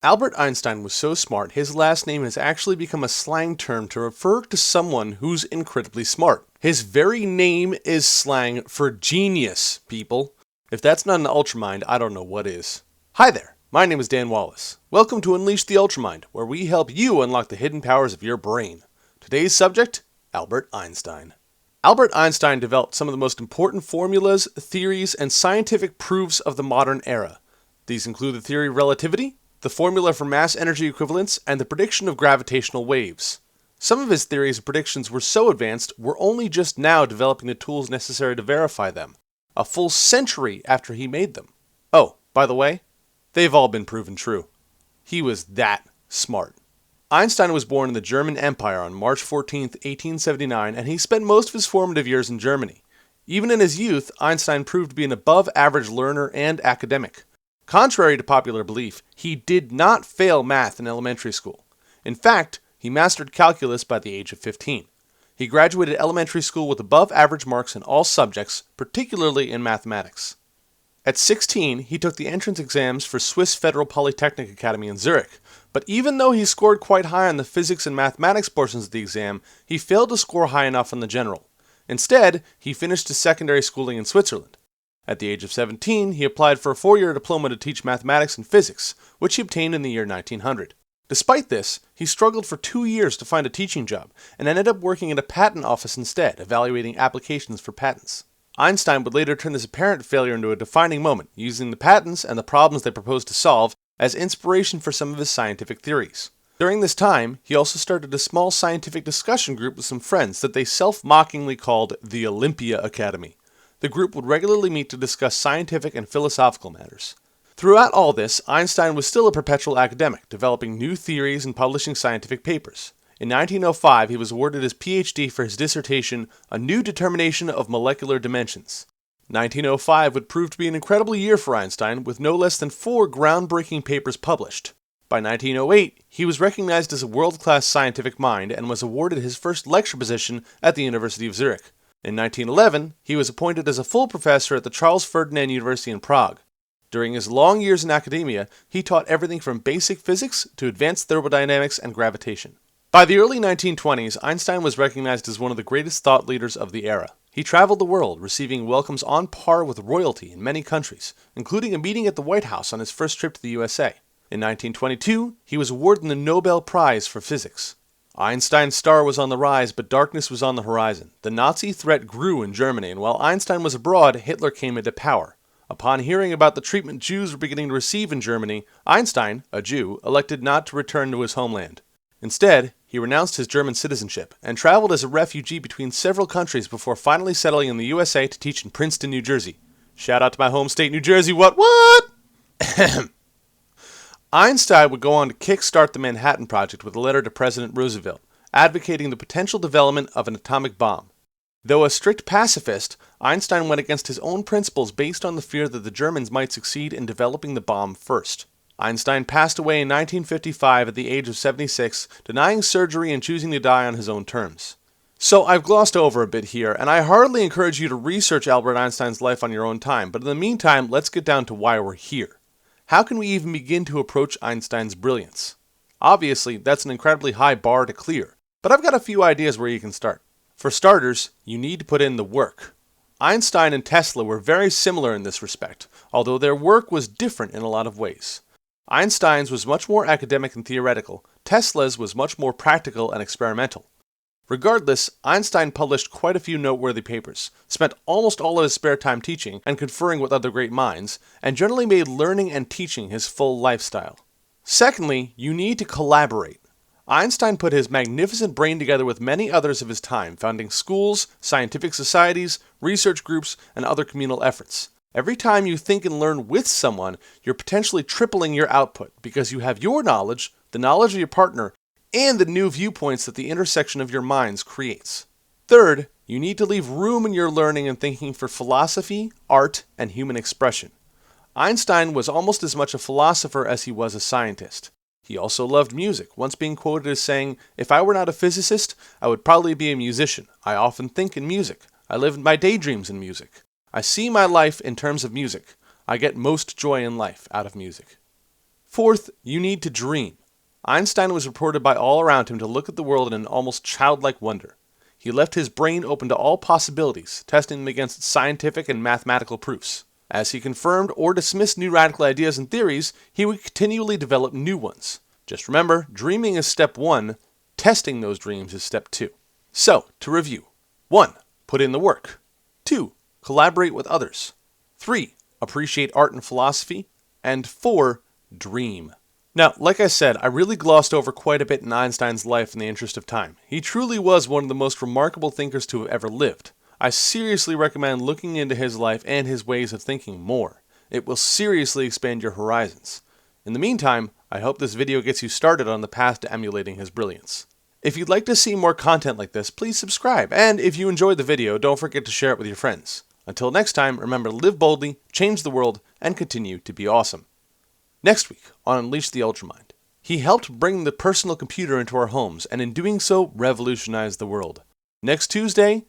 Albert Einstein was so smart, his last name has actually become a slang term to refer to someone who's incredibly smart. His very name is slang for genius, people. If that's not an Ultramind, I don't know what is. Hi there, my name is Dan Wallace. Welcome to Unleash the Ultramind, where we help you unlock the hidden powers of your brain. Today's subject, Albert Einstein. Albert Einstein developed some of the most important formulas, theories, and scientific proofs of the modern era. These include the theory of relativity, the formula for mass-energy equivalence, and the prediction of gravitational waves. Some of his theories and predictions were so advanced, we're only just now developing the tools necessary to verify them, a full century after he made them. Oh, by the way, they've all been proven true. He was that smart. Einstein was born in the German Empire on March 14, 1879, and he spent most of his formative years in Germany. Even in his youth, Einstein proved to be an above-average learner and academic. Contrary to popular belief, he did not fail math in elementary school. In fact, he mastered calculus by the age of 15. He graduated elementary school with above-average marks in all subjects, particularly in mathematics. At 16, he took the entrance exams for Swiss Federal Polytechnic Academy in Zurich, but even though he scored quite high on the physics and mathematics portions of the exam, he failed to score high enough on the general. Instead, he finished his secondary schooling in Switzerland. At the age of 17, he applied for a 4-year diploma to teach mathematics and physics, which he obtained in the year 1900. Despite this, he struggled for 2 years to find a teaching job, and ended up working at a patent office instead, evaluating applications for patents. Einstein would later turn this apparent failure into a defining moment, using the patents and the problems they proposed to solve as inspiration for some of his scientific theories. During this time, he also started a small scientific discussion group with some friends that they self-mockingly called the Olympia Academy. The group would regularly meet to discuss scientific and philosophical matters. Throughout all this, Einstein was still a perpetual academic, developing new theories and publishing scientific papers. In 1905, he was awarded his PhD for his dissertation, A New Determination of Molecular Dimensions. 1905 would prove to be an incredible year for Einstein, with no less than 4 groundbreaking papers published. By 1908, he was recognized as a world-class scientific mind and was awarded his first lecture position at the University of Zurich. In 1911, he was appointed as a full professor at the Charles Ferdinand University in Prague. During his long years in academia, he taught everything from basic physics to advanced thermodynamics and gravitation. By the early 1920s, Einstein was recognized as one of the greatest thought leaders of the era. He traveled the world, receiving welcomes on par with royalty in many countries, including a meeting at the White House on his first trip to the USA. In 1922, he was awarded the Nobel Prize for Physics. Einstein's star was on the rise, but darkness was on the horizon. The Nazi threat grew in Germany, and while Einstein was abroad, Hitler came into power. Upon hearing about the treatment Jews were beginning to receive in Germany, Einstein, a Jew, elected not to return to his homeland. Instead, he renounced his German citizenship and traveled as a refugee between several countries before finally settling in the USA to teach in Princeton, New Jersey. Shout out to my home state, New Jersey, what? Einstein would go on to kickstart the Manhattan Project with a letter to President Roosevelt, advocating the potential development of an atomic bomb. Though a strict pacifist, Einstein went against his own principles based on the fear that the Germans might succeed in developing the bomb first. Einstein passed away in 1955 at the age of 76, denying surgery and choosing to die on his own terms. So I've glossed over a bit here, and I heartily encourage you to research Albert Einstein's life on your own time, but in the meantime, let's get down to why we're here. How can we even begin to approach Einstein's brilliance? Obviously, that's an incredibly high bar to clear, but I've got a few ideas where you can start. For starters, you need to put in the work. Einstein and Tesla were very similar in this respect, although their work was different in a lot of ways. Einstein's was much more academic and theoretical, Tesla's was much more practical and experimental. Regardless, Einstein published quite a few noteworthy papers, spent almost all of his spare time teaching and conferring with other great minds, and generally made learning and teaching his full lifestyle. Secondly, you need to collaborate. Einstein put his magnificent brain together with many others of his time, founding schools, scientific societies, research groups, and other communal efforts. Every time you think and learn with someone, you're potentially tripling your output because you have your knowledge, the knowledge of your partner, and the new viewpoints that the intersection of your minds creates. Third, you need to leave room in your learning and thinking for philosophy, art, and human expression. Einstein was almost as much a philosopher as he was a scientist. He also loved music, once being quoted as saying, "If I were not a physicist, I would probably be a musician. I often think in music. I live my daydreams in music. I see my life in terms of music. I get most joy in life out of music." Fourth, you need to dream. Einstein was reported by all around him to look at the world in an almost childlike wonder. He left his brain open to all possibilities, testing them against scientific and mathematical proofs. As he confirmed or dismissed new radical ideas and theories, he would continually develop new ones. Just remember, dreaming is step 1, testing those dreams is step 2. So, to review. 1. Put in the work. 2. Collaborate with others. 3. Appreciate art and philosophy. And 4. Dream. Now, like I said, I really glossed over quite a bit in Einstein's life in the interest of time. He truly was one of the most remarkable thinkers to have ever lived. I seriously recommend looking into his life and his ways of thinking more. It will seriously expand your horizons. In the meantime, I hope this video gets you started on the path to emulating his brilliance. If you'd like to see more content like this, please subscribe, and if you enjoyed the video, don't forget to share it with your friends. Until next time, remember to live boldly, change the world, and continue to be awesome. Next week on Unleash the Ultramind, he helped bring the personal computer into our homes, and in doing so, revolutionize the world. Next Tuesday,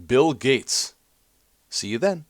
Bill Gates. See you then.